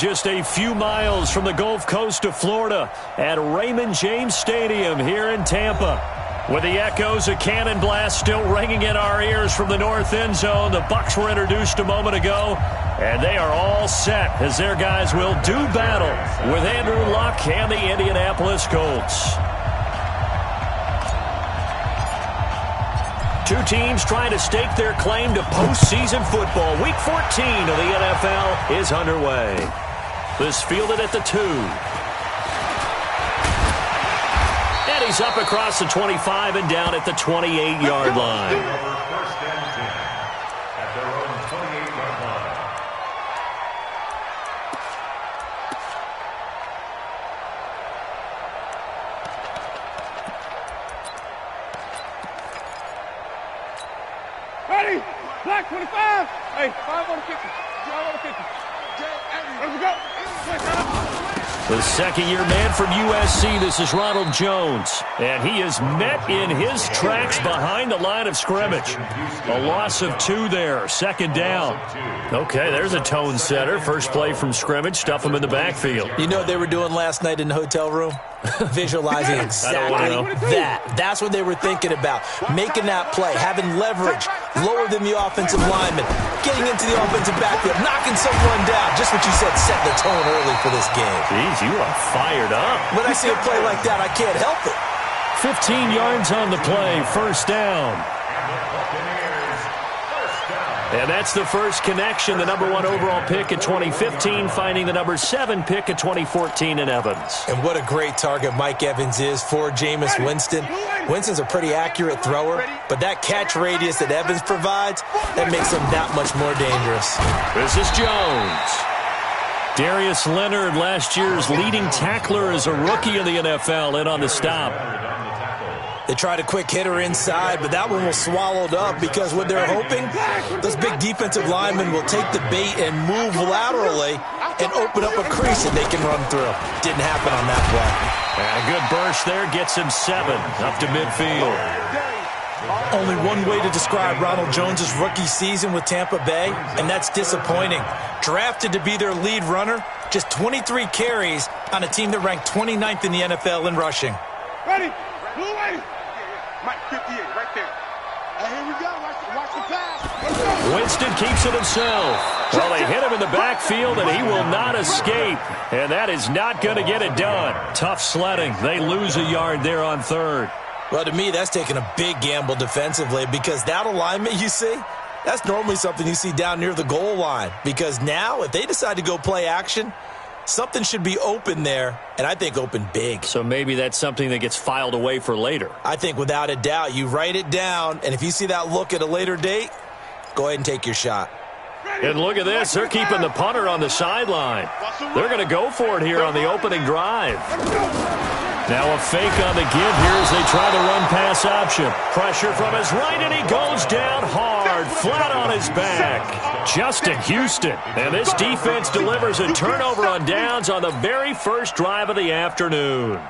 just a few miles from the Gulf Coast of Florida at Raymond James Stadium here in Tampa. With the echoes of cannon blast still ringing in our ears from the north end zone, the Bucs were introduced a moment ago, and they are all set as their guys will do battle with Andrew Luck and the Indianapolis Colts. Two teams trying to stake their claim to postseason football. Week 14 of the NFL is underway. This fielded at the 2. And he's up across the 25 and down at the 28-yard line. First and 10 at their own 28-yard line. Ready? Black 25. Hey, 5 on the kicker. 5 on the kicker. Let's go. The second-year man from USC, this is Ronald Jones. And he is met in his tracks behind the line of scrimmage. A loss of 2 there, second down. Okay, there's a tone setter. First play from scrimmage, stuff him in the backfield. You know what they were doing last night in the hotel room? Visualizing exactly that. That's what they were thinking about. Making that play, having leverage, lower than the offensive lineman, getting into the offensive backfield, knocking someone down. Just what you said, set the tone early for this game. Jeez, you are fired up. When I see a play like that, I can't help it. 15 yards on the play, first down. And that's the first connection, the number 1 overall pick in 2015, finding the number 7 pick in 2014 in Evans. And what a great target Mike Evans is for Jameis Winston. Winston's a pretty accurate thrower, but that catch radius that Evans provides, that makes him that much more dangerous. This is Jones. Darius Leonard, last year's leading tackler as a rookie in the NFL, in on the stop. They tried a quick hitter inside, but that one was swallowed up because what they're hoping, those big defensive linemen will take the bait and move laterally and open up a crease that they can run through. Didn't happen on that play. And a good burst there gets him 7 up to midfield. Only one way to describe Ronald Jones' rookie season with Tampa Bay, and that's disappointing. Drafted to be their lead runner, just 23 carries on a team that ranked 29th in the NFL in rushing. Ready? Blue way. Mike 58 right there. And here we go. Watch the pass. Winston keeps it himself. Well, they hit him in the backfield, and he will not escape. And that is not going to get it done. Tough sledding. They lose a yard there on third. Well, to me, that's taking a big gamble defensively because that alignment you see, that's normally something you see down near the goal line. Because now, if they decide to go play action, something should be open there, and I think open big. So maybe that's something that gets filed away for later. I think without a doubt, you write it down, and if you see that look at a later date, go ahead and take your shot. And look at this. They're keeping the punter on the sideline. They're going to go for it here on the opening drive. Now a fake on the give here as they try the run-pass option. Pressure from his right, and he goes down hard, flat on his back. Justin Houston. And this defense delivers a turnover on downs on the very first drive of the afternoon.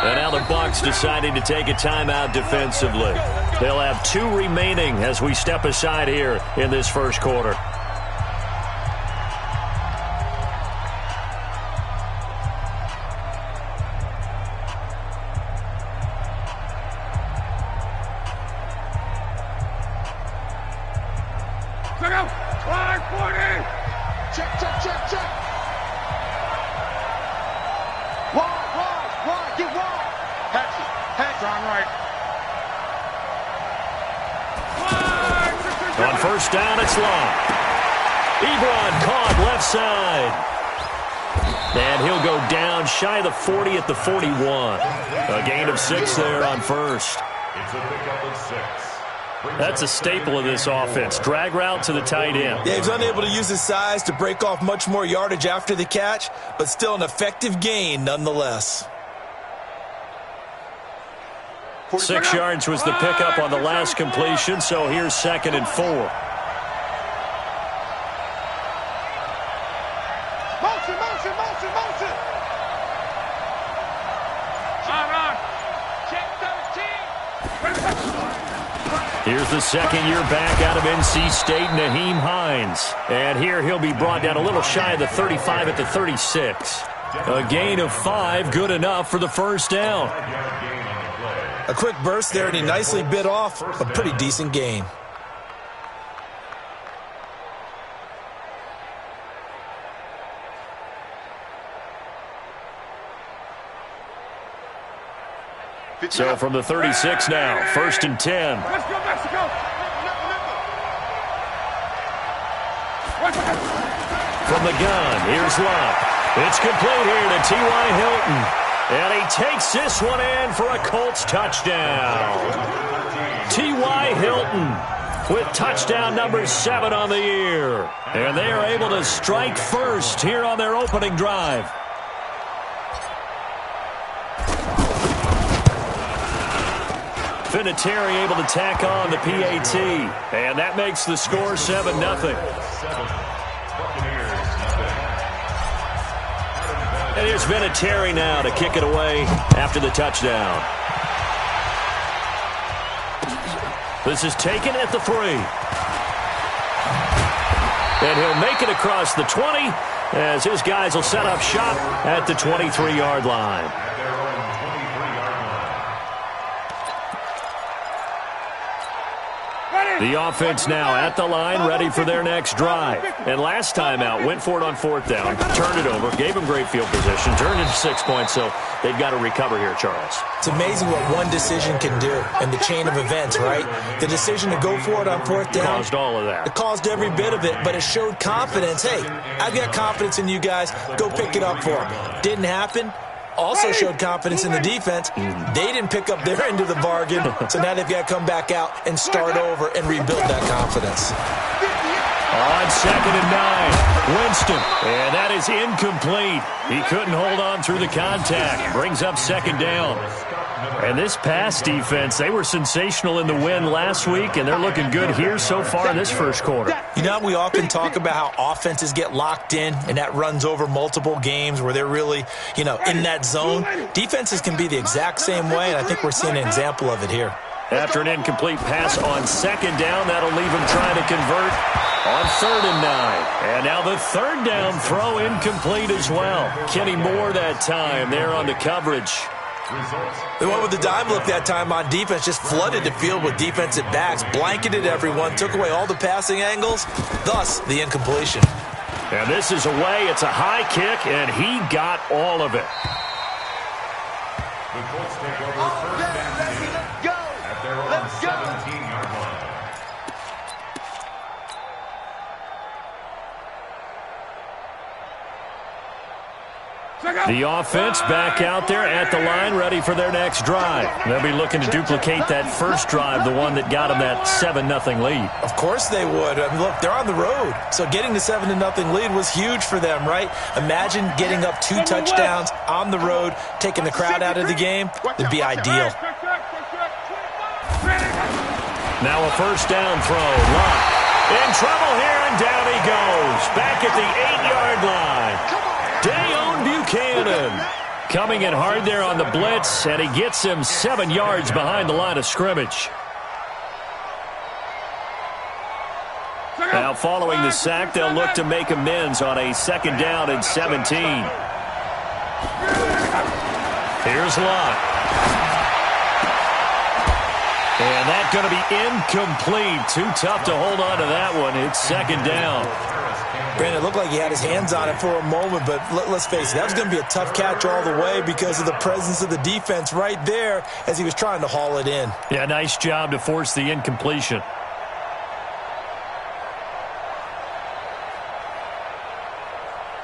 And now the Bucs deciding to take a timeout defensively. They'll have 2 remaining as we step aside here in this first quarter. On first down, it's long. Ebron caught left side. And he'll go down shy of the 40 at the 41. A gain of 6 there on first. It's a pickup of 6. That's a staple of this offense. Drag route to the tight end. Yeah, he's unable to use his size to break off much more yardage after the catch, but still an effective gain nonetheless. 6 yards was the pickup on the last completion, so here's 2nd and 4. Here's the second year back out of NC State, Naheem Hines. And here he'll be brought down a little shy of the 35 at the 36. A gain of 5, good enough for the first down. A quick burst there, and he nicely bit off a pretty decent gain. So from the 36 now, 1st and 10. Let's go, Mexico! From the gun, here's Love. It's complete here to T.Y. Hilton. And he takes this one in for a Colts touchdown. T.Y. Hilton with touchdown number 7 on the year. And they are able to strike first here on their opening drive. Vinatieri able to tack on the PAT. And that makes the score 7-0. And here's Vinatieri now to kick it away after the touchdown. This is taken at the 3. And he'll make it across the 20 as his guys will set up shop at the 23-yard line. The offense now at the line, ready for their next drive. And last time out, went for it on 4th down, turned it over, gave them great field position, turned into 6 points, so they've got to recover here, Charles. It's amazing what one decision can do in the chain of events, right? The decision to go for it on 4th down. Caused all of that. It caused every bit of it, but it showed confidence. Hey, I've got confidence in you guys. Go pick it up for them. Didn't happen. Also showed confidence in the defense. They didn't pick up their end of the bargain, so now they've got to come back out and start over and rebuild that confidence. On 2nd and 9, Winston. And that is incomplete. He couldn't hold on through the contact. Brings up 2nd down. And this pass defense, they were sensational in the win last week, and they're looking good here so far in this first quarter. You know, we often talk about how offenses get locked in, and that runs over multiple games where they're really, in that zone. Defenses can be the exact same way, and I think we're seeing an example of it here. After an incomplete pass on 2nd down, that'll leave him trying to convert on 3rd and 9. And now the 3rd down throw incomplete as well. Kenny Moore that time there on the coverage. They went with the dime look that time on defense, just flooded the field with defensive backs, blanketed everyone, took away all the passing angles, thus the incompletion. And this is away. It's a high kick, and he got all of it. The Colts take over 1st and 10 at their own 17-yard line. The offense back out there at the line, ready for their next drive. They'll be looking to duplicate that first drive, the one that got them that 7-0 lead. Of course they would. I mean, look, they're on the road. So getting the 7-0 lead was huge for them, right? Imagine getting up 2 touchdowns on the road, taking the crowd out of the game. It'd be ideal. Now a 1st down throw. Lott in trouble here, and down he goes. Back at the 8-yard line. Dayon Buchanan coming in hard there on the blitz, and he gets him 7 yards behind the line of scrimmage. Now following the sack, they'll look to make amends on a 2nd down and 17. Here's Lott. And that's going to be incomplete. Too tough to hold on to that one. It's 2nd down. Brandon, it looked like he had his hands on it for a moment, but let's face it, that was going to be a tough catch all the way because of the presence of the defense right there as he was trying to haul it in. Yeah, nice job to force the incompletion.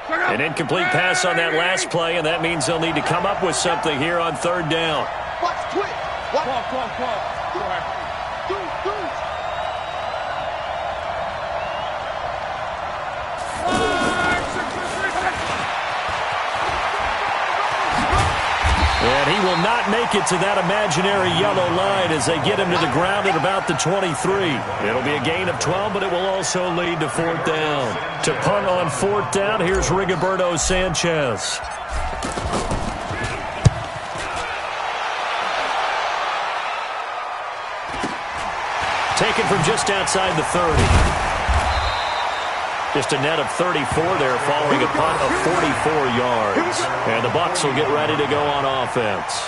An incomplete pass on that last play, and that means they'll need to come up with something here on 3rd down. Watch, twitch. Call. And he will not make it to that imaginary yellow line as they get him to the ground at about the 23. It'll be a gain of 12, but it will also lead to 4th down. To punt on 4th down, here's Rigoberto Sanchez. Taken from just outside the 30. Just a net of 34 there following a punt of 44 yards. And the Bucs will get ready to go on offense.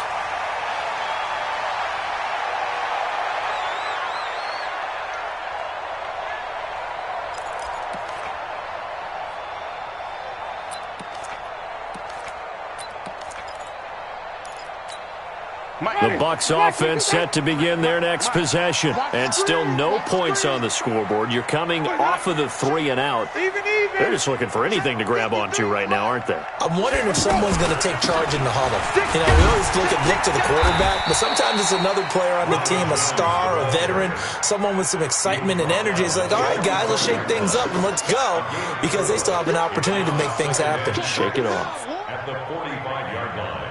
The Bucs offense set to begin their next possession. And still no points on the scoreboard. You're coming off of the 3 and out. They're just looking for anything to grab onto right now, aren't they? I'm wondering if someone's going to take charge in the huddle. You know, we always look to the quarterback, but sometimes it's another player on the team, a star, a veteran, someone with some excitement and energy. It's like, all right, guys, let's shake things up and let's go, because they still have an opportunity to make things happen. Shake it off. At the 45-yard line.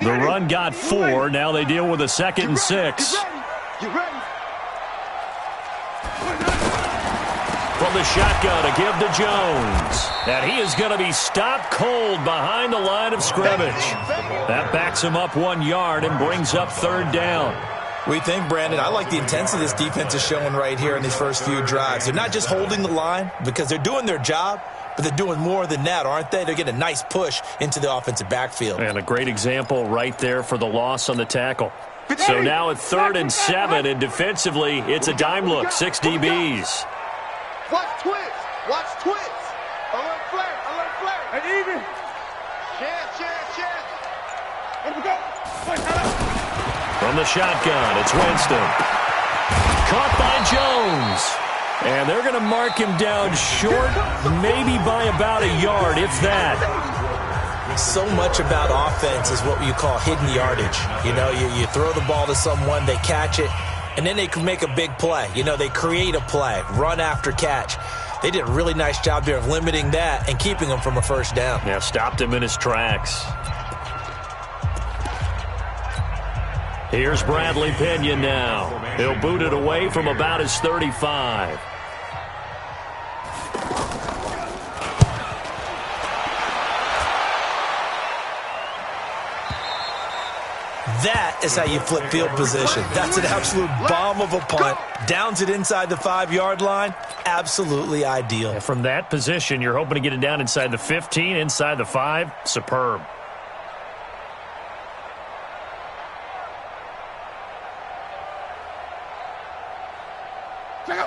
The run got 4. Now they deal with a 2nd and 6. From the shotgun, a give to Jones. And he is going to be stopped cold behind the line of scrimmage. That backs him up 1 yard and brings up 3rd down. We think, Brandon, I like the intensity this defense is showing right here in these first few drives. They're not just holding the line because they're doing their job, but they're doing more than that, aren't they? They're getting a nice push into the offensive backfield. And a great example right there for the loss on the tackle. So now at 3rd and 7, and defensively, it's a dime look, 6 DBs. Watch twist. Watch twist. Alert flare. And even. Chance. Here we go. From the shotgun, it's Winston. Caught by Jones. And they're going to mark him down short, maybe by about a yard, if that. So much about offense is what you call hidden yardage. You know, you throw the ball to someone, they catch it, and then they can make a big play. You know, they create a play, run after catch. They did a really nice job there of limiting that and keeping him from a 1st down. Yeah, stopped him in his tracks. Here's Bradley Pinion now. He'll boot it away from about his 35. That is how you flip field position. That's an absolute bomb of a punt. Downs it inside the 5-yard line. Absolutely ideal. And from that position, you're hoping to get it down inside the 15, inside the 5. Superb.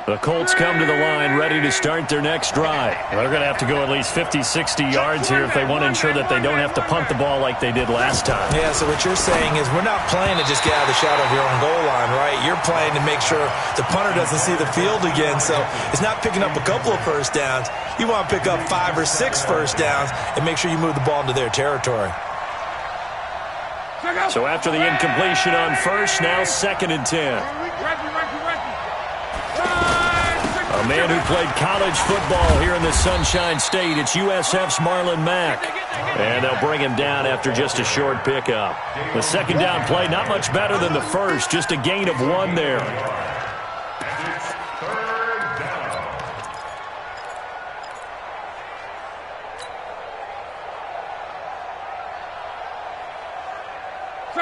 The Colts come to the line ready to start their next drive. They're going to have to go at least 50, 60 yards here if they want to ensure that they don't have to punt the ball like they did last time. Yeah, so what you're saying is we're not playing to just get out of the shadow of your own goal line, right? You're playing to make sure the punter doesn't see the field again. So it's not picking up a couple of 1st downs. You want to pick up 5 or 6 1st downs and make sure you move the ball into their territory. So after the incompletion on 1st, now 2nd and 10. A man who played college football here in the Sunshine State. It's USF's Marlon Mack. And they'll bring him down after just a short pickup. The 2nd down play, not much better than the 1st. Just a gain of 1 there.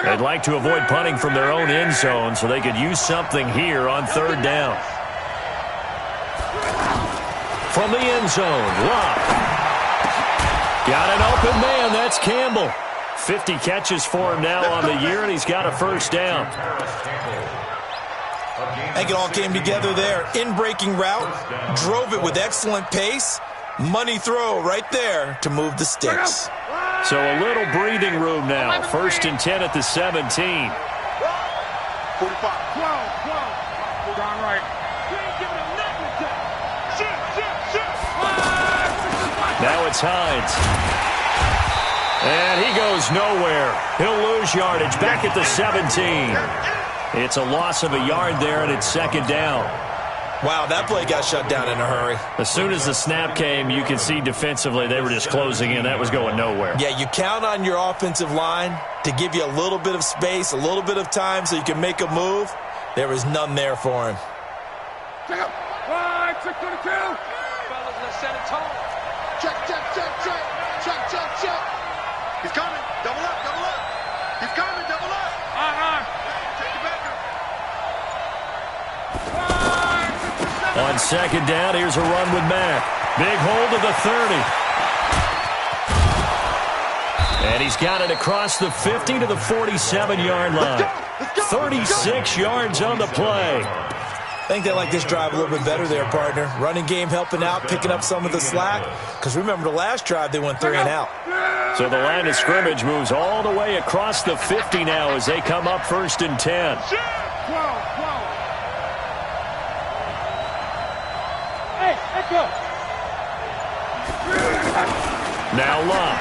They'd like to avoid punting from their own end zone so they could use something here on 3rd down. From the end zone, Locke. Got an open man, that's Campbell. 50 catches for him now on the year, and he's got a 1st down. I think it all came together there. In-breaking route, drove it with excellent pace. Money throw right there to move the sticks. So a little breathing room now. 1st and 10 at the 17. 45. 12. Gone right. Now it's Hines. And he goes nowhere. He'll lose yardage back at the 17. It's a loss of a yard there, and it's 2nd down. Wow, that play got shut down in a hurry. As soon as the snap came, you can see defensively they were just closing in. That was going nowhere. Yeah, you count on your offensive line to give you a little bit of space, a little bit of time so you can make a move. There was none there for him. Check up. 622. Fellas, let's set a tone. Check, check, check, check. Check, check, check. He's coming. Double up, double up. He's coming, double up. Take it back up. On second down, here's a run with Mack. Big hold of the 30. And he's got it across the 50 to the 47-yard line. 36 yards on the play. I think they like this drive a little bit better there, partner. Running game helping out, picking up some of the slack. Because remember, the last drive, they went 3 and out. So the line of scrimmage moves all the way across the 50 now as they come up 1st and 10. Hey, let's go. Now Love.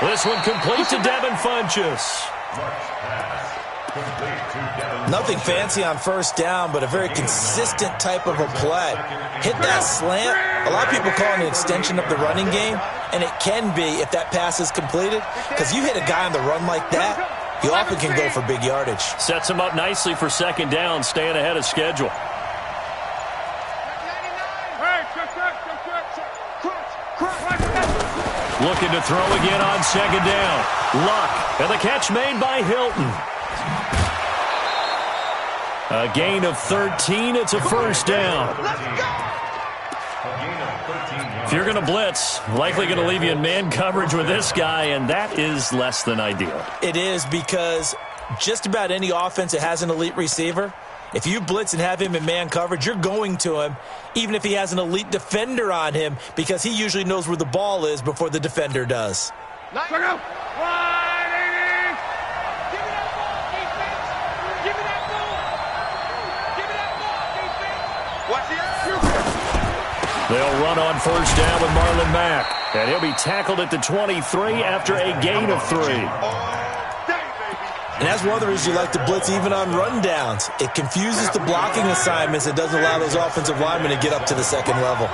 This one complete to Devin Funchess. Nothing fancy on first down, but a very consistent type of a play. Hit that slant. A lot of people call it an extension of the running game, and it can be if that pass is completed, because you hit a guy on the run like that, you often can go for big yardage. Sets him up nicely for second down, staying ahead of schedule. Looking to throw again on second down. Luck, and the catch made by Hilton. A gain of 13, it's a first down. If you're going to blitz, likely going to leave you in man coverage with this guy, and that is less than ideal. It is, because just about any offense that has an elite receiver, if you blitz and have him in man coverage, you're going to him, even if he has an elite defender on him, because he usually knows where the ball is before the defender does. They'll run on first down with Marlon Mack, and he'll be tackled at the 23 after a gain of 3. And that's one of the reasons you like to blitz even on rundowns. It confuses the blocking assignments. It doesn't allow those offensive linemen to get up to the second level.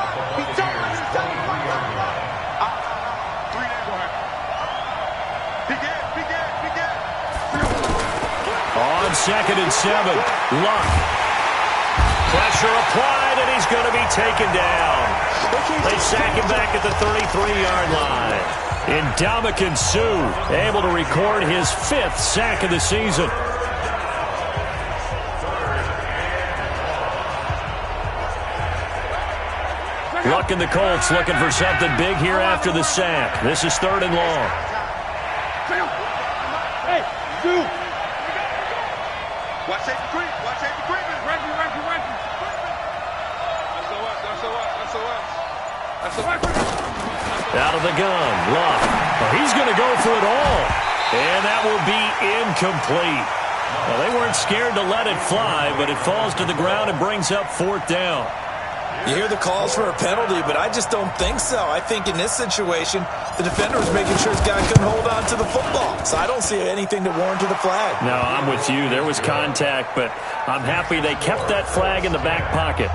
On 2nd and 7, Luck. Pressure applied, and he's going to be taken down. They sack him back at the 33-yard line. Ndamukong Suh able to record his 5th sack of the season. Luck and the Colts looking for something big here after the sack. This is 3rd and long. Hey, dude. Watch safety creep. Watch safety creep. Out of the gun, Luck. Well, he's going to go for it all. And that will be incomplete. Well, they weren't scared to let it fly, but it falls to the ground and brings up 4th down. You hear the calls for a penalty, but I just don't think so. I think in this situation, the defender was making sure his guy couldn't hold on to the football. So I don't see anything to warrant the flag. No, I'm with you. There was contact, but I'm happy they kept that flag in the back pocket.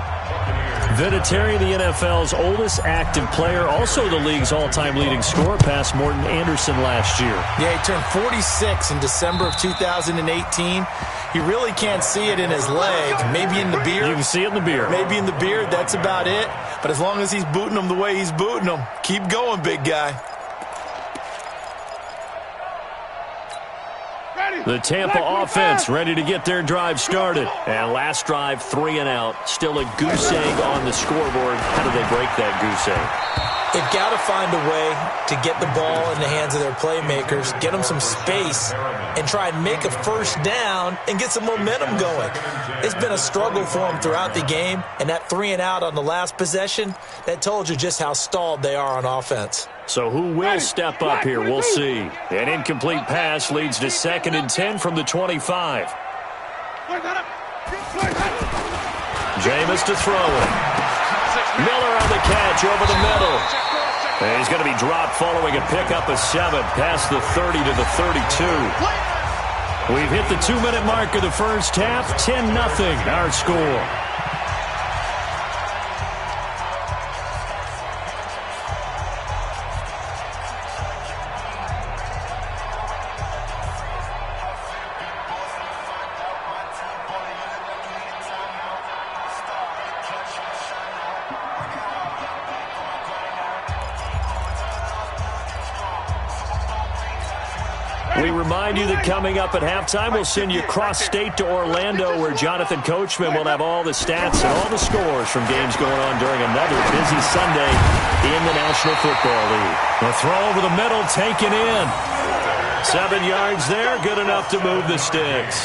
Vinatieri, the NFL's oldest active player, also the league's all-time leading scorer, past Morton Anderson last year. Yeah, he turned 46 in December of 2018. You really can't see it in his leg. Maybe in the beard. You can see it in the beard. Maybe in the beard. That's about it. But as long as he's booting them the way he's booting them, keep going, big guy. The Tampa offense ready to get their drive started. And last drive, 3 and out. Still a goose egg on the scoreboard. How do they break that goose egg? They've got to find a way to get the ball in the hands of their playmakers, get them some space, and try and make a first down and get some momentum going. It's been a struggle for them throughout the game, and that 3 and out on the last possession, that told you just how stalled they are on offense. So who will step up here? We'll see. An incomplete pass leads to 2nd and 10 from the 25. Jameis to throw it. Miller on the catch over the middle. And he's going to be dropped following a pickup of 7 past the 30 to the 32. We've hit the 2-minute mark of the first half. 10-0 our score. We remind you that coming up at halftime, we'll send you cross-state to Orlando, where Jonathan Coachman will have all the stats and all the scores from games going on during another busy Sunday in the National Football League. The throw over the middle, taken in. 7 yards there, good enough to move the sticks.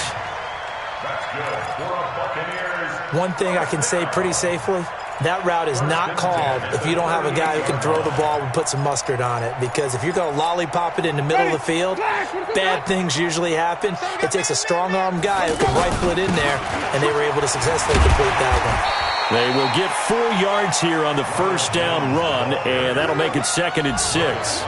One thing I can say pretty safely, that route is not called if you don't have a guy who can throw the ball and put some mustard on it. Because if you're going to lollipop it in the middle of the field, bad things usually happen. It takes a strong-arm guy who can rifle it in there, and they were able to successfully complete that one. They will get 4 yards here on the first down run, and that'll make it 2nd and 6.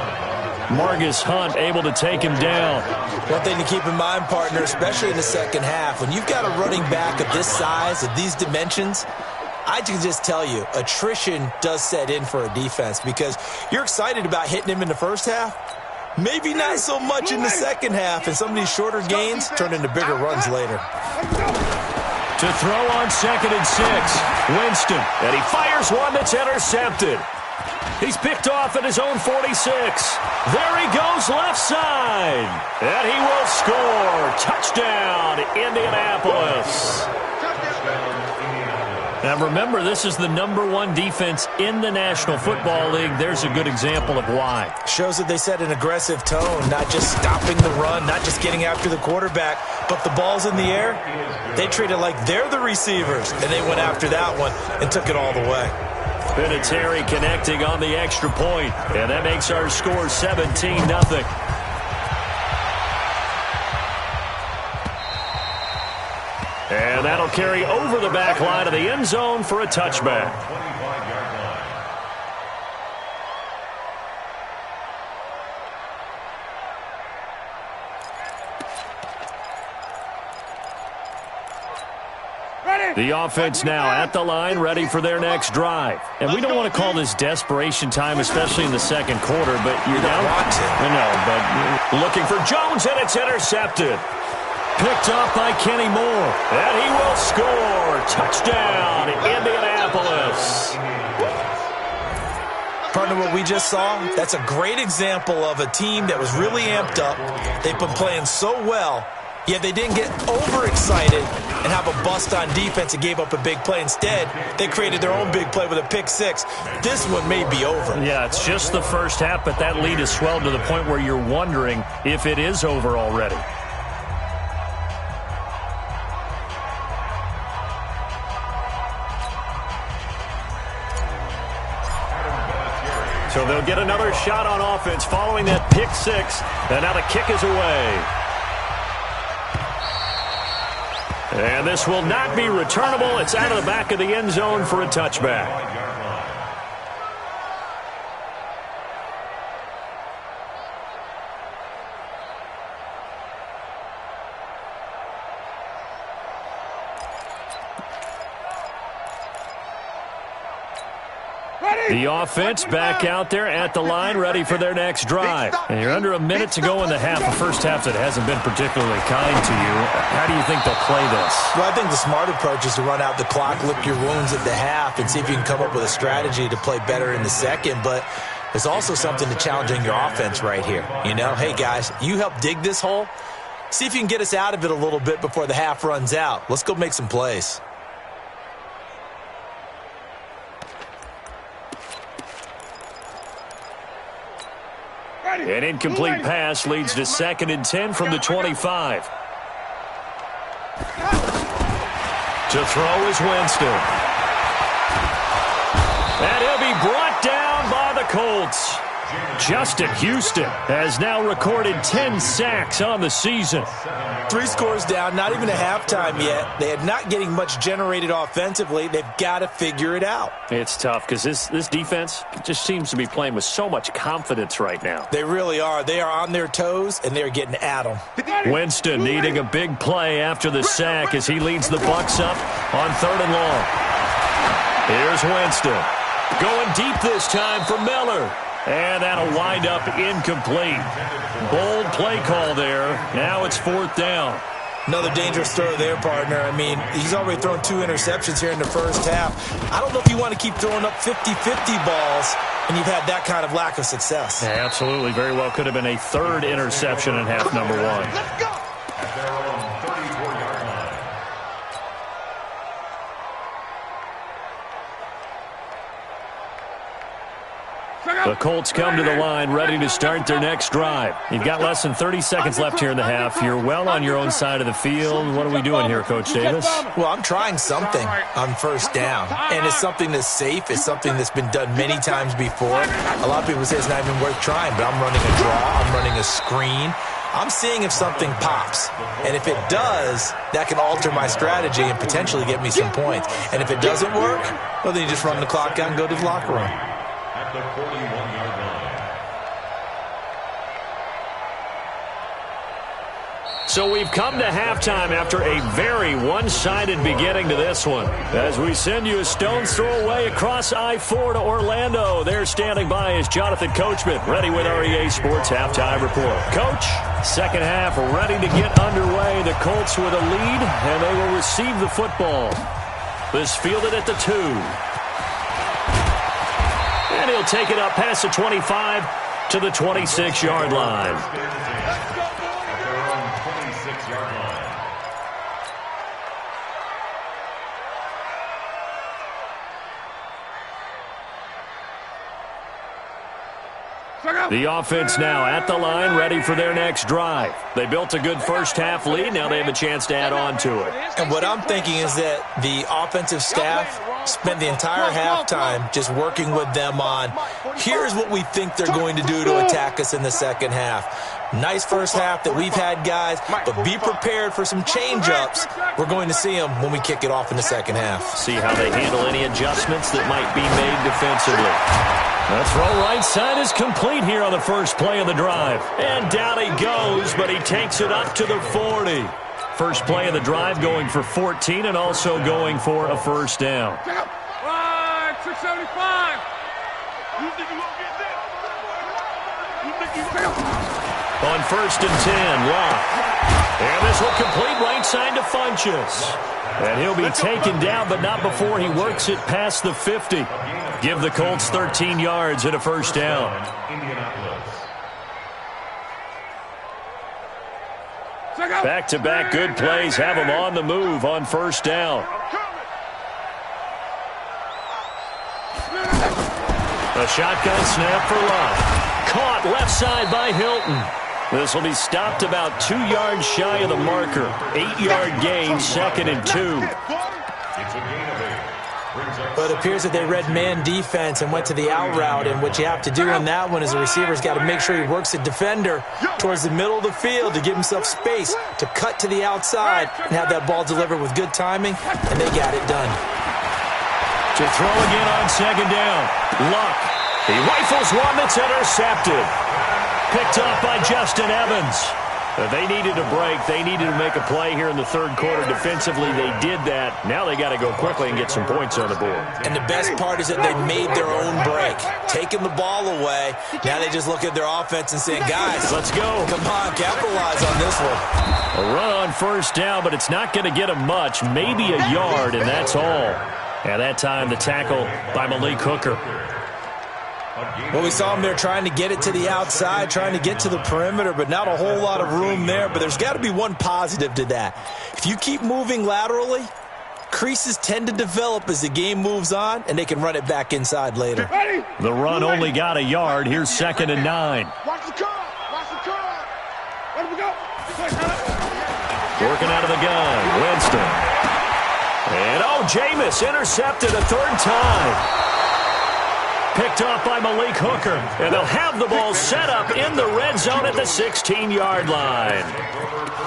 Margus Hunt able to take him down. One thing to keep in mind, partner, especially in the second half, when you've got a running back of this size, of these dimensions, I can just tell you, attrition does set in for a defense because you're excited about hitting him in the first half. Maybe not so much in the second half, and some of these shorter gains turn into bigger runs later. To throw on 2nd and 6, Winston, and he fires one that's intercepted. He's picked off at his own 46. There he goes left side. And he will score. Touchdown, Indianapolis. Now remember, this is the #1 defense in the National Football League. There's a good example of why. Shows that they set an aggressive tone, not just stopping the run, not just getting after the quarterback, but the ball's in the air. They treat it like they're the receivers, and they went after that one and took it all the way. Vinatieri connecting on the extra point, and that makes our score 17-0. And that'll carry over the back line of the end zone for a touchback. The offense now at the line, ready for their next drive. And we don't want to call this desperation time, especially in the second quarter, but you're down. I know, but looking for Jones, and it's intercepted. Picked off by Kenny Moore, and he will score. Touchdown, Indianapolis. Partner, what we just saw, that's a great example of a team that was really amped up. They've been playing so well, yet they didn't get overexcited and have a bust on defense and gave up a big play. Instead, they created their own big play with a pick six. This one may be over. Yeah, it's just the first half, but that lead has swelled to the point where you're wondering if it is over already. So they'll get another shot on offense following that pick six, and now the kick is away. And this will not be returnable. It's out of the back of the end zone for a touchback. The offense back out there at the line, ready for their next drive. And you're under a minute to go in the half, a first half that hasn't been particularly kind to you. How do you think they'll play this? Well, I think the smart approach is to run out the clock, lick your wounds at the half, and see if you can come up with a strategy to play better in the second. But there's also something to challenging your offense right here. You know, hey, guys, you help dig this hole. See if you can get us out of it a little bit before the half runs out. Let's go make some plays. An incomplete pass leads to 2nd and 10 from the 25. To throw is Winston. And he'll be brought down by the Colts. Justin Houston has now recorded 10 sacks on the season. 3 scores down, not even a halftime yet. They are not getting much generated offensively. They've got to figure it out. It's tough because this defense just seems to be playing with so much confidence right now. They really are. They are on their toes, and they're getting at them. Winston needing a big play after the sack as he leads the Bucs up on 3rd and long. Here's Winston. Going deep this time for Miller. And that'll wind up incomplete. Bold play call there. Now it's 4th down. Another dangerous throw there, partner. I mean, he's already thrown 2 interceptions here in the first half. I don't know if you want to keep throwing up 50-50 balls and you've had that kind of lack of success. Yeah, absolutely. Very well could have been a 3rd interception in half number 1. At their own 34-yard line. The Colts come to the line ready to start their next drive. You've got less than 30 seconds left here in the half. You're well on your own side of the field. What are we doing here, Coach Davis? Well, I'm trying something on first down, and it's something that's safe. It's something that's been done many times before. A lot of people say it's not even worth trying, but I'm running a draw. I'm running a screen. I'm seeing if something pops, and if it does, that can alter my strategy and potentially get me some points. And if it doesn't work, well, then you just run the clock out and go to the locker room. At the 41-yard line. So we've come to halftime after a very one-sided beginning to this one. As we send you a stone's throw away across I-4 to Orlando. There standing by is Jonathan Coachman, ready with REA Sports Halftime Report. Coach, second half ready to get underway. The Colts with a lead, and they will receive the football. This fielded at the 2. And he'll take it up past the 25 to the 26-yard line. At their own 26-yard line. The offense now at the line, ready for their next drive. They built a good first half lead. Now they have a chance to add on to it. And what I'm thinking is that the offensive staff spent the entire halftime just working with them on, here's what we think they're going to do to attack us in the second half. Nice first half that we've had, guys, but be prepared for some change-ups. We're going to see them when we kick it off in the second half. See how they handle any adjustments that might be made defensively. The throw right side is complete here on the first play of the drive. And down he goes, but he takes it up to the 40. First play of the drive going for 14 and also going for a first down. 675. You think you won't get that? You think you will? On first and 10, Locke. And this will complete right side to Funchess. And he'll be taken down, but not before he works it past the 50. Give the Colts 13 yards and a first down. Back-to-back good plays have him on the move on first down. A shotgun snap for Locke. Caught left side by Hilton. This will be stopped about 2 yards shy of the marker. 8-yard gain, second and 2. But it appears that they read man defense and went to the out route, and what you have to do in that one is the receiver's got to make sure he works the defender towards the middle of the field to give himself space to cut to the outside and have that ball delivered with good timing, and they got it done. To throw again on second down. Luck. He rifles one that's intercepted. Picked up by Justin Evans. They needed a break. They needed to make a play here in the third quarter. Defensively, they did that. Now they got to go quickly and get some points on the board. And the best part is that they made their own break. Taking the ball away. Now they just look at their offense and say, guys, let's go. Come on, capitalize on this one. A run on first down, but it's not going to get him much. Maybe a yard, and that's all. And that time, the tackle by Malik Hooker. Well, we saw him there trying to get it to the outside, trying to get to the perimeter, but not a whole lot of room there. But there's got to be one positive to that. If you keep moving laterally, creases tend to develop as the game moves on, and they can run it back inside later. The run only got a yard. Here's second and 9. Watch the curl. Watch the curl. Let him go. Working out of the gun, Winston. And, Jameis intercepted a third time. Picked off by Malik Hooker. And they'll have the ball set up in the red zone at the 16-yard line.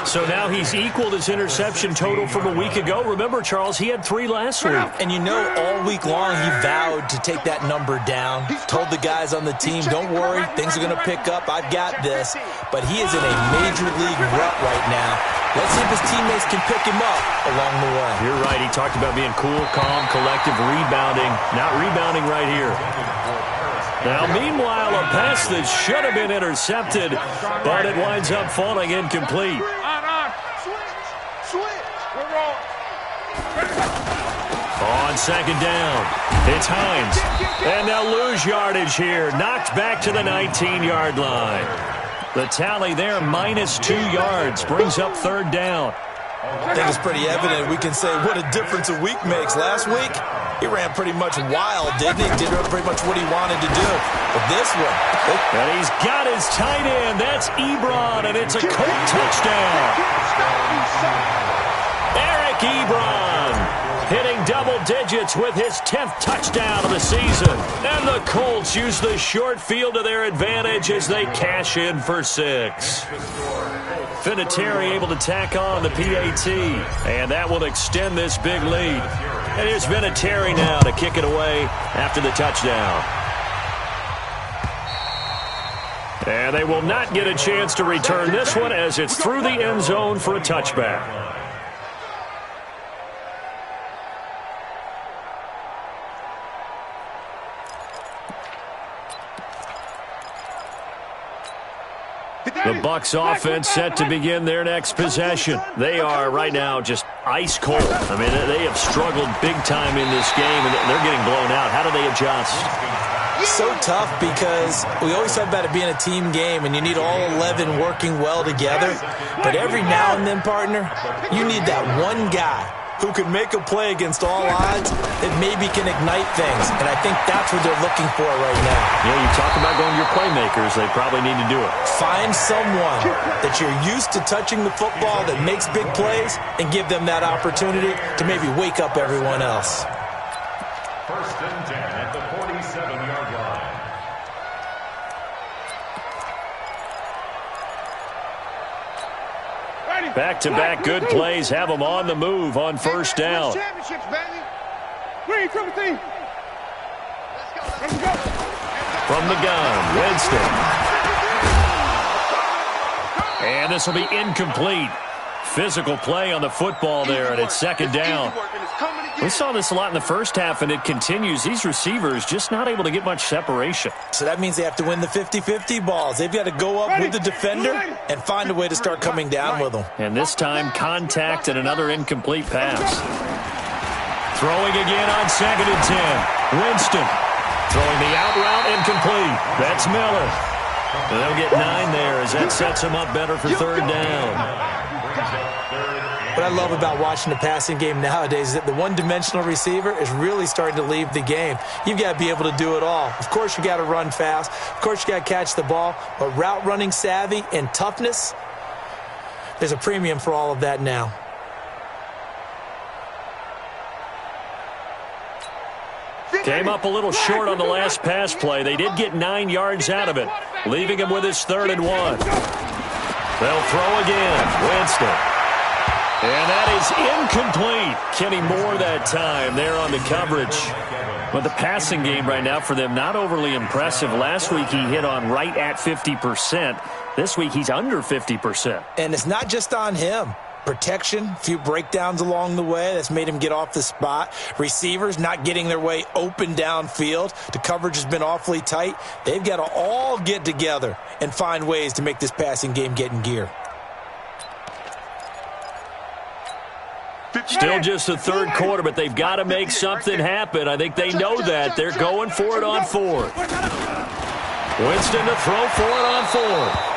So now he's equaled his interception total from a week ago. Remember, Charles, he had 3 last week. And you know, all week long he vowed to take that number down. Told the guys on the team, don't worry, things are going to pick up. I've got this. But he is in a major league rut right now. Let's see if his teammates can pick him up along the way. You're right. He talked about being cool, calm, collective, rebounding. Not rebounding right here. Now, meanwhile, a pass that should have been intercepted, but it winds up falling incomplete. On second down, it's Hines. And they'll lose yardage here. Knocked back to the 19-yard line. The tally there, -2 yards, brings up third down. I think it's pretty evident. We can say what a difference a week makes. Last week, he ran pretty much wild, didn't he? Did pretty much what he wanted to do. But this one... And he's got his tight end. That's Ebron, and it's a Colt touchdown. Eric Ebron hitting double digits with his 10th touchdown of the season. And the Colts use the short field to their advantage as they cash in for 6. Vinatieri able to tack on the PAT, and that will extend this big lead. And here's Vinatieri now to kick it away after the touchdown. And they will not get a chance to return this one as it's through the end zone for a touchback. The Bucs offense set to begin their next possession. They are right now just ice cold. I mean, they have struggled big time in this game, and they're getting blown out. How do they adjust? So tough because we always talk about it being a team game, and you need all 11 working well together. But every now and then, partner, you need that one guy who can make a play against all odds that maybe can ignite things. And I think that's what they're looking for right now. Yeah, you talk about going to your playmakers. They probably need to do it. Find someone that you're used to touching the football that makes big plays and give them that opportunity to maybe wake up everyone else. First and 10 at the 47-yard line. Back-to-back good plays have them on the move on first down. From the gun, Winston. And this will be incomplete. Physical play on the football there, and it's second down. We saw this a lot in the first half, and it continues. These receivers just not able to get much separation. So that means they have to win the 50-50 balls. They've got to go up with the defender and find a way to start coming down with them. And this time, contact and another incomplete pass. Throwing again on second and 10. Winston throwing the out route incomplete. That's Miller. And they'll get 9 there as that sets him up better for third down. What I love about watching the passing game nowadays is that the one-dimensional receiver is really starting to leave the game. You've got to be able to do it all. Of course, you got to run fast. Of course, you got to catch the ball. But route running savvy and toughness, there's a premium for all of that now. Came up a little short on the last pass play. They did get 9 yards out of it, leaving him with his 3rd and 1. They'll throw again. Winston. And that is incomplete. Kenny Moore that time there on the coverage. But the passing game right now for them, not overly impressive. Last week he hit on right at 50%. This week he's under 50%. And it's not just on him. Protection, a few breakdowns along the way. That's made him get off the spot. Receivers not getting their way open downfield. The coverage has been awfully tight. They've got to all get together and find ways to make this passing game get in gear. Still just the third quarter, but they've got to make something happen. I think they know that. They're going for it on 4th. Winston to throw for it on 4th.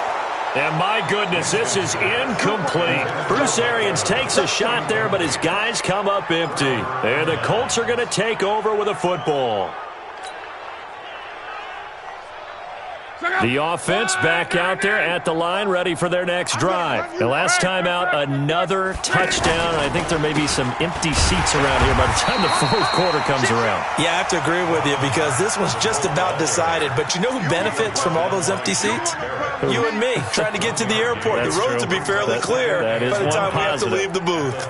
And my goodness, this is incomplete. Bruce Arians takes a shot there, but his guys come up empty. And the Colts are going to take over with a football. The offense back out there at the line, ready for their next drive. The last time out, another touchdown. I think there may be some empty seats around here by the time the 4th quarter comes around. Yeah, I have to agree with you because this one's just about decided. But you know who benefits from all those empty seats? You and me, trying to get to the airport. That's the roads will be fairly clear by the time we have to positive. leave the booth.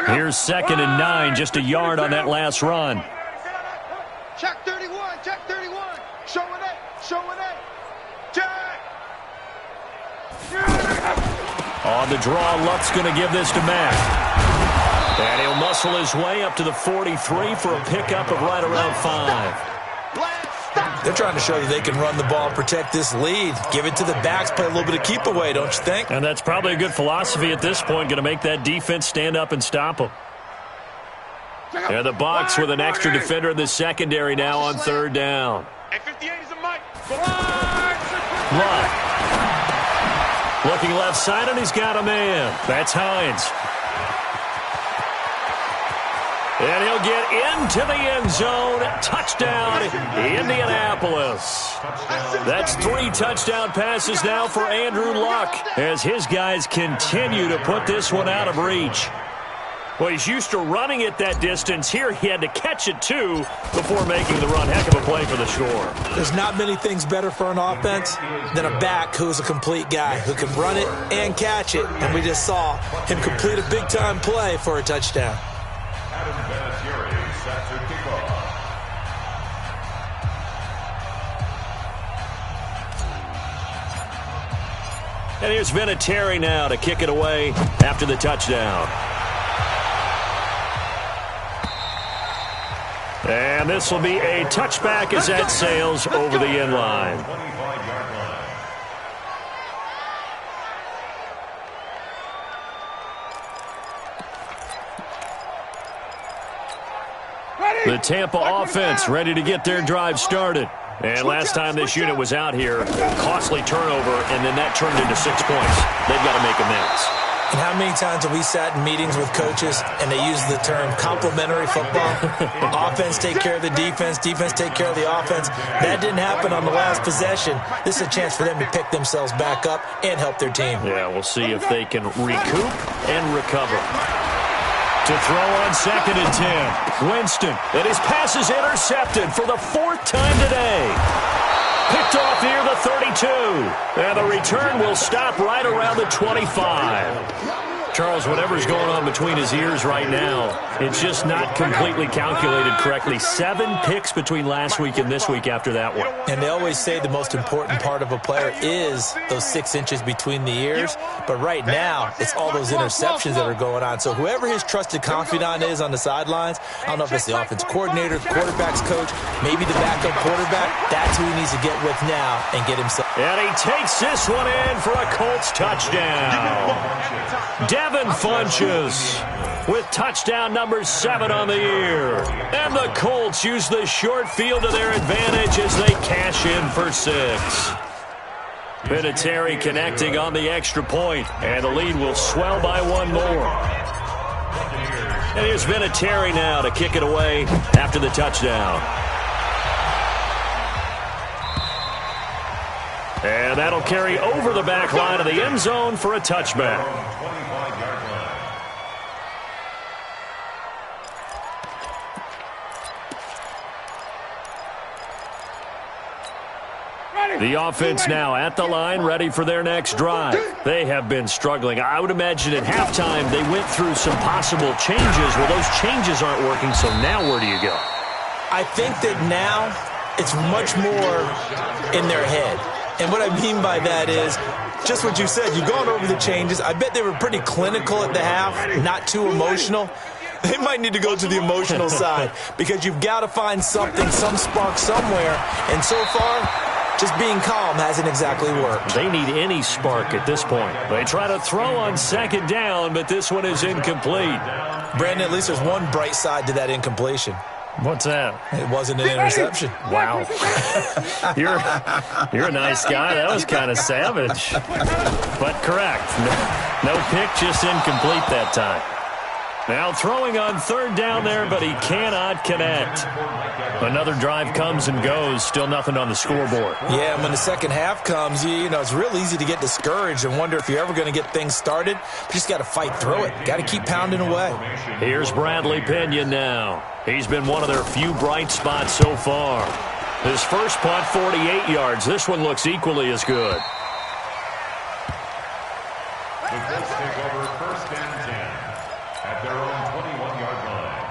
Here's 2nd and 9, just a yard on that last run. Check 31, check 31. Showing it, showing it. Check. On the draw, Luck's going to give this to Mack. And he'll muscle his way up to the 43 for a pickup of right around 5. They're trying to show that they can run the ball and protect this lead. Give it to the backs, play a little bit of keep away, don't you think? And that's probably a good philosophy at this point, going to make that defense stand up and stop them. And the Bucs with an extra defender in the secondary now on third down. Luck. Looking left side, and he's got a man. That's Hines. And he'll get into the end zone. Touchdown, Indianapolis. That's 3 touchdown passes now for Andrew Luck as his guys continue to put this one out of reach. Well, he's used to running it that distance. Here he had to catch it, too, before making the run. Heck of a play for the score. There's not many things better for an offense than a back who's a complete guy, who can run it and catch it. And we just saw him complete a big-time play for a touchdown. And here's Vinatieri now to kick it away after the touchdown. And this will be a touchback as that sails over the end line. The Tampa offense ready to get their drive started. And last time this unit was out here, costly turnover, and then that turned into 6 points. They've got to make amends. And how many times have we sat in meetings with coaches and they use the term complementary football? Offense take care of the defense, defense take care of the offense. That didn't happen on the last possession. This is a chance for them to pick themselves back up and help their team. Yeah, we'll see if they can recoup and recover. To throw on 2nd and 10. Winston, and his pass is intercepted for the 4th time today. Picked off near the 32. And the return will stop right around the 25. Charles, whatever's going on between his ears right now, it's just not completely calculated correctly. 7 picks between last week and this week after that one. And they always say the most important part of a player is those 6 inches between the ears. But right now, it's all those interceptions that are going on. So whoever his trusted confidant is on the sidelines, I don't know if it's the offense coordinator, the quarterback's coach, maybe the backup quarterback, that's who he needs to get with now and get himself. And he takes this one in for a Colts touchdown. Devin Funchess with touchdown number 7 on the year. And the Colts use the short field to their advantage as they cash in for 6. Vinatieri connecting on the extra point, and the lead will swell by 1 more. And here's Vinatieri now to kick it away after the touchdown. And that'll carry over the back line of the end zone for a touchback. The offense now at the line, ready for their next drive. They have been struggling. I would imagine at halftime they went through some possible changes. Well, those changes aren't working, so now where do you go? I think that now it's much more in their head. And what I mean by that is just what you said. You've gone over the changes. I bet they were pretty clinical at the half, not too emotional. They might need to go to the emotional side because you've got to find something, some spark somewhere. And so far, just being calm hasn't exactly worked. They need any spark at this point. They try to throw on 2nd down, but this one is incomplete. Brandon, at least there's one bright side to that incompletion. What's that? It wasn't an interception. Wow. You're a nice guy. That was kind of savage. But correct. No pick, just incomplete that time. Now throwing on 3rd down there, but he cannot connect. Another drive comes and goes. Still nothing on the scoreboard. Yeah, and when the second half comes, you know, it's real easy to get discouraged and wonder if you're ever going to get things started. You just got to fight through it. Got to keep pounding away. Here's Bradley Pinion now. He's been one of their few bright spots so far. His first punt, 48 yards. This one looks equally as good. The Colts take over 1st and 10 at their own 21-yard line.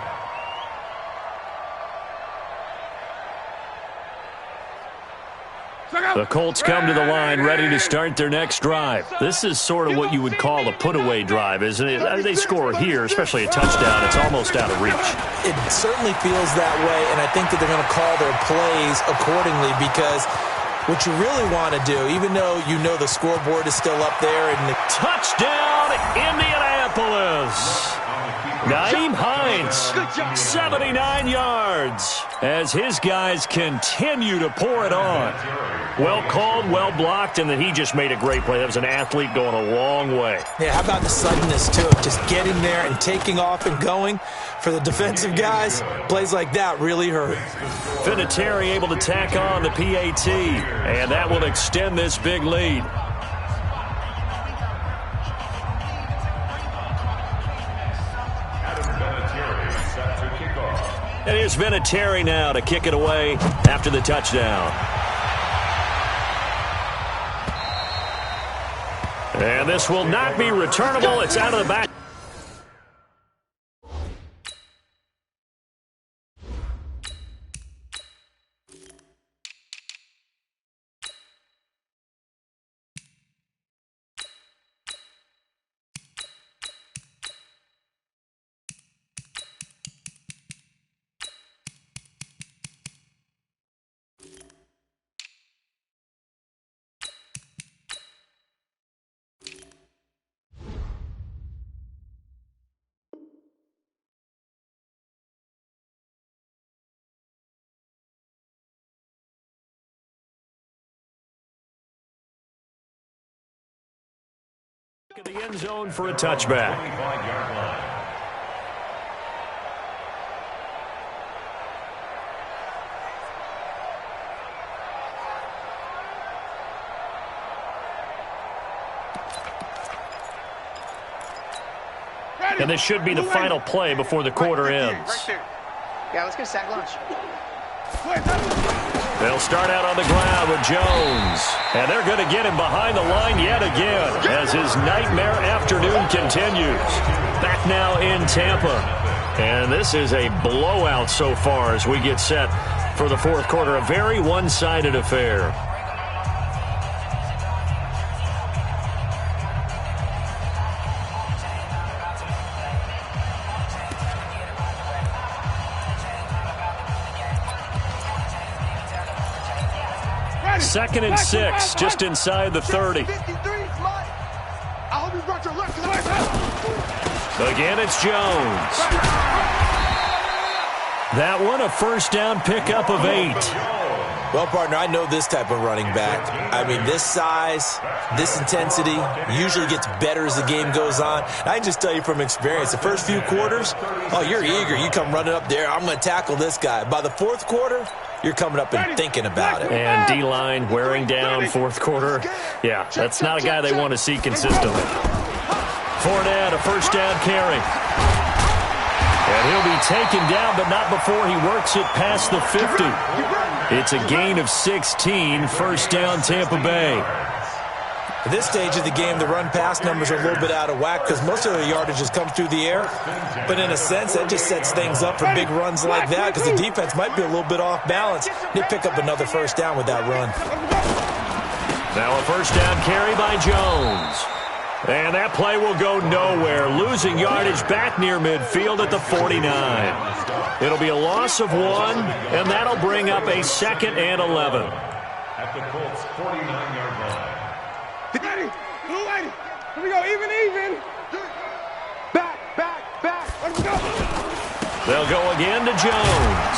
The Colts come to the line ready to start their next drive. This is sort of what you would call a put-away drive, isn't it? They score here, especially a touchdown. It's almost out of reach. It certainly feels that way, and I think that they're going to call their plays accordingly because what you really want to do, even though you know the scoreboard is still up there. And touchdown, Indianapolis! Nyheim Hines, 79 yards, as his guys continue to pour it on. Well called, well blocked, and then he just made a great play. That was an athlete going a long way. Yeah, how about the suddenness, too? Just getting there and taking off and going. For the defensive guys, plays like that really hurt. Vinatieri able to tack on the PAT, and that will extend this big lead. And here's Vinatieri now to kick it away after the touchdown. And this will not be returnable. It's out of the back. In the end zone for a touchback. And this should be the final play before the quarter ends. Right there. Yeah, let's get a sack lunch. They'll start out on the ground with Jones. And they're going to get him behind the line yet again as his nightmare afternoon continues. Back now in Tampa. And this is a blowout so far as we get set for the fourth quarter. A very one-sided affair. Second and 6, just inside the 30. Again, it's Jones. That one, a first down pickup of 8. Well, partner, I know this type of running back. I mean, this size, this intensity usually gets better as the game goes on. I can just tell you from experience, the first few quarters, oh, you're eager. You come running up there, I'm going to tackle this guy. By the fourth quarter, you're coming up and thinking about it. And D-line wearing down fourth quarter. Yeah, that's not a guy they want to see consistently. Fournette, a first down carry. And he'll be taken down, but not before he works it past the 50. It's a gain of 16, first down Tampa Bay. At this stage of the game, the run-pass numbers are a little bit out of whack because most of the yardage has come through the air. But in a sense, that just sets things up for big runs like that because the defense might be a little bit off balance. They pick up another first down with that run. Now a first down carry by Jones. And that play will go nowhere, losing yardage back near midfield at the 49. It'll be a loss of 1, and that'll bring up a 2nd and 11. At the Colts' 49-yard line. Ready, blue lady. Here we go, even. Back. Let's go. They'll go again to Jones.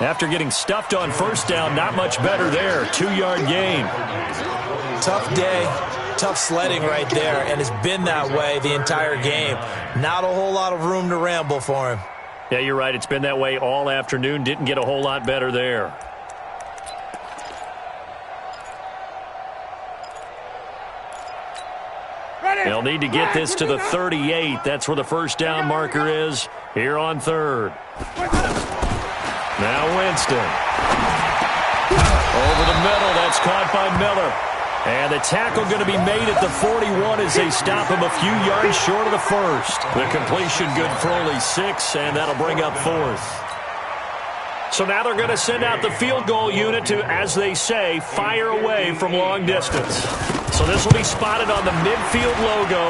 After getting stuffed on first down, not much better there. 2-yard gain. Tough day, tough sledding right there, and it's been that way the entire game. Not a whole lot of room to ramble for him. Yeah, you're right. It's been that way all afternoon. Didn't get a whole lot better there. They'll need to get this to the 38. That's where the first down marker is here on 3rd. Now Winston. Over the middle. That's caught by Miller. And the tackle going to be made at the 41 as they stop him a few yards short of the first. The completion good for only 6, and that'll bring up 4th. So now they're going to send out the field goal unit to, as they say, fire away from long distance. So this will be spotted on the midfield logo.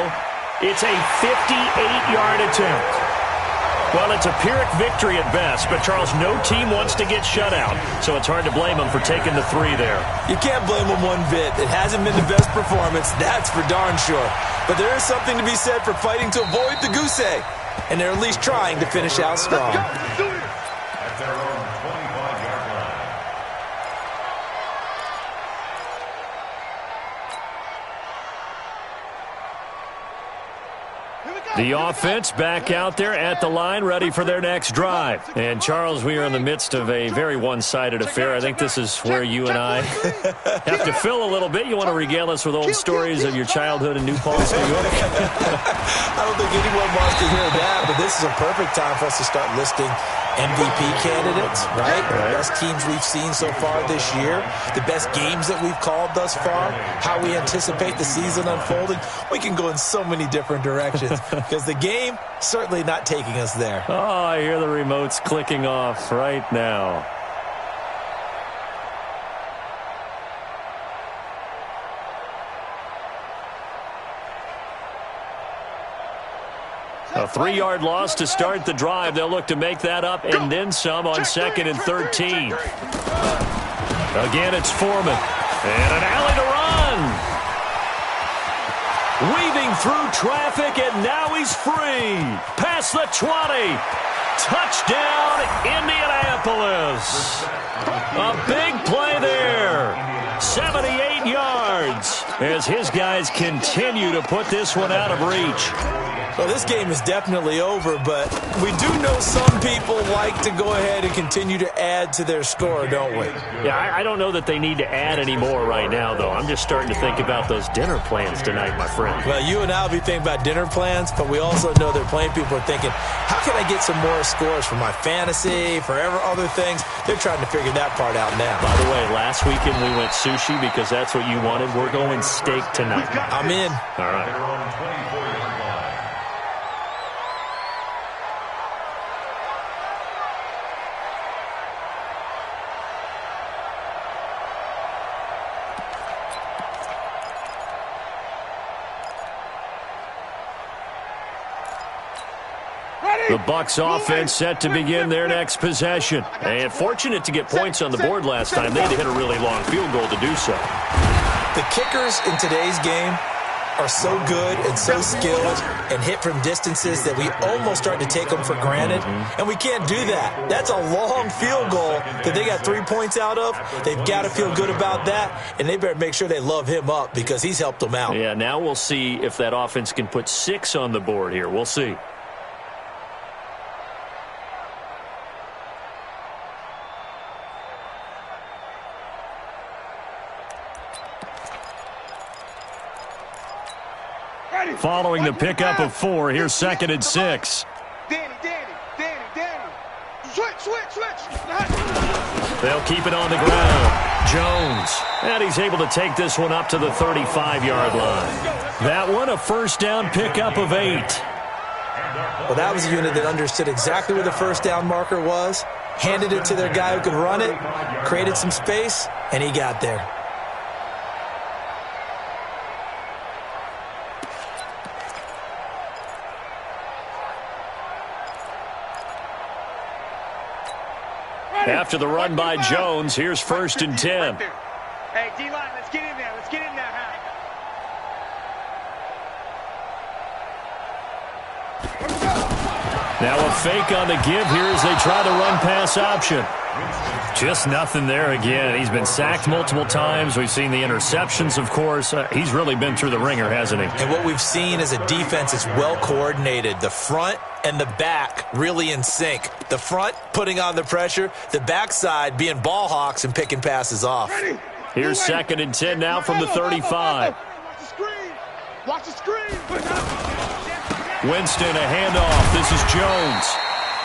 It's a 58-yard attempt. Well, it's a Pyrrhic victory at best, but, Charles, no team wants to get shut out, so it's hard to blame them for taking the 3 there. You can't blame them one bit. It hasn't been the best performance, that's for darn sure. But there is something to be said for fighting to avoid the goose egg, and they're at least trying to finish out strong. At their own 25-yard line. The offense back out there at the line, ready for their next drive. And, Charles, we are in the midst of a very one-sided affair. I think this is where you and I have to fill a little bit. You want to regale us with old stories of your childhood in New Paltz, New York? I don't think anyone wants to hear that, but this is a perfect time for us to start listing MVP candidates, right? The best teams we've seen so far this year, the best games that we've called thus far, how we anticipate the season unfolding. We can go in so many different directions because the game certainly not taking us there. Oh, I hear the remotes clicking off right now. A 3-yard loss to start the drive. They'll look to make that up and then some on 2nd and 13. Again, it's Foreman. And an alley to run. Weaving through traffic, and now he's free. Past the 20. Touchdown, Indianapolis. A big play there. 78 yards as his guys continue to put this one out of reach. Well, this game is definitely over, but we do know some people like to go ahead and continue to add to their score, don't we? Yeah, I don't know that they need to add any more right now, though. I'm just starting to think about those dinner plans tonight, my friend. Well, you and I will be thinking about dinner plans, but we also know that plenty of people are thinking, how can I get some more scores for my fantasy, for other things? They're trying to figure that part out now. By the way, last weekend we went sushi because that's what you wanted. We're going steak tonight. I'm in. All right. The Bucs offense set to begin their next possession. And fortunate to get points on the board last time. They had to hit a really long field goal to do so. The kickers in today's game are so good and so skilled and hit from distances that we almost start to take them for granted. And we can't do that. That's a long field goal that they got 3 points out of. They've got to feel good about that, and they better make sure they love him up because he's helped them out. Yeah, now we'll see if that offense can put 6 on the board here. We'll see. Following the pickup of 4, here's 2nd and 6. Danny. Switch. They'll keep it on the ground. Jones. And he's able to take this one up to the 35-yard line. That one, a first down pickup of 8. Well, that was a unit that understood exactly where the first down marker was, handed it to their guy who could run it, created some space, and he got there. After the run by Jones, here's 1st and 10. Hey, D-line, let's get in there. Now a fake on the give here as they try the run-pass option. Just nothing there again. He's been sacked multiple times. We've seen the interceptions, of course. He's really been through the ringer, hasn't he? And what we've seen is a defense that's well-coordinated. The front and the back really in sync. The front putting on the pressure, the backside being ball hawks and picking passes off. Here's 2nd and 10 now from the 35. Watch the screen. Winston, a handoff. This is Jones.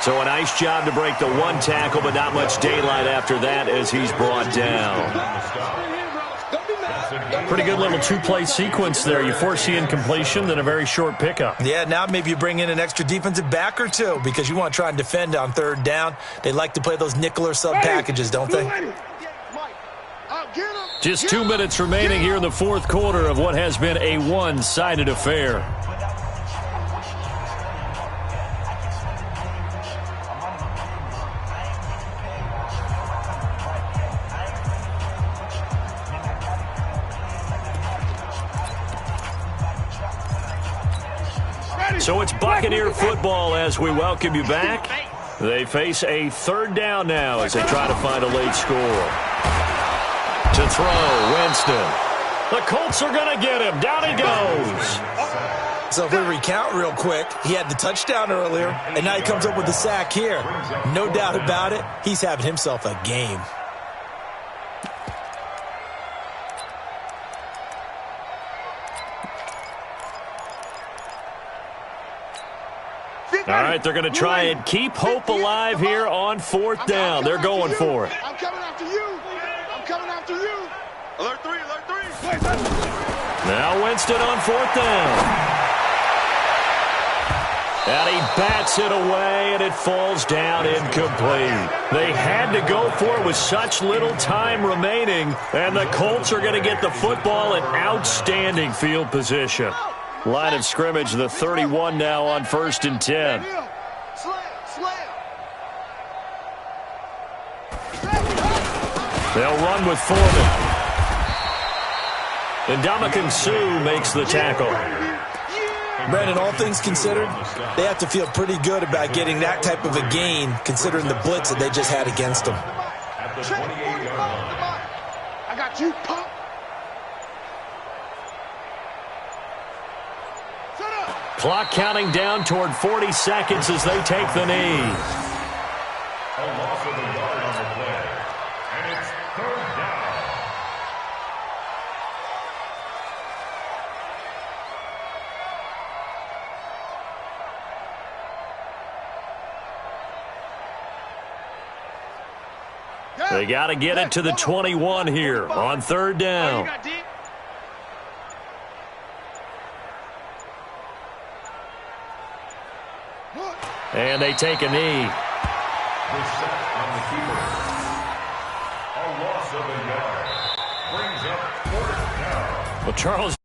So a nice job to break the one tackle, but not much daylight after that as he's brought down. Don't be Pretty good little two-play sequence there. You force the incompletion, then a very short pickup. Yeah, now maybe you bring in an extra defensive back or two because you want to try and defend on third down. They like to play those nickel or sub packages, don't they? Just 2 minutes remaining here in the fourth quarter of what has been a one-sided affair. So it's Buccaneer football as we welcome you back. They face a third down now as they try to find a late score. To throw, Winston. The Colts are going to get him. Down he goes. So if we recount real quick, he had the touchdown earlier, and now he comes up with the sack here. No doubt about it, he's having himself a game. All right, they're going to try and keep hope alive here on fourth down. They're going for it. I'm coming after you. I'm coming after you. Alert 3, alert 3. Now Winston on fourth down. And he bats it away, and it falls down incomplete. They had to go for it with such little time remaining, and the Colts are going to get the football in outstanding field position. Line of scrimmage, the 31 now on 1st and 10. They'll run with Foreman. And Ndamukong Suh makes the tackle. Brandon, all things considered, they have to feel pretty good about getting that type of a gain, considering the blitz that they just had against them. At the 28-yard line. I got you, punk. Clock counting down toward 40 seconds as they take the knee. A loss of a yard on the play. And it's third down. They got to get it to the 21 here on third down. And they take a knee. The sack on the keeper. A loss of a yard. Brings up fourth down. Well, Charles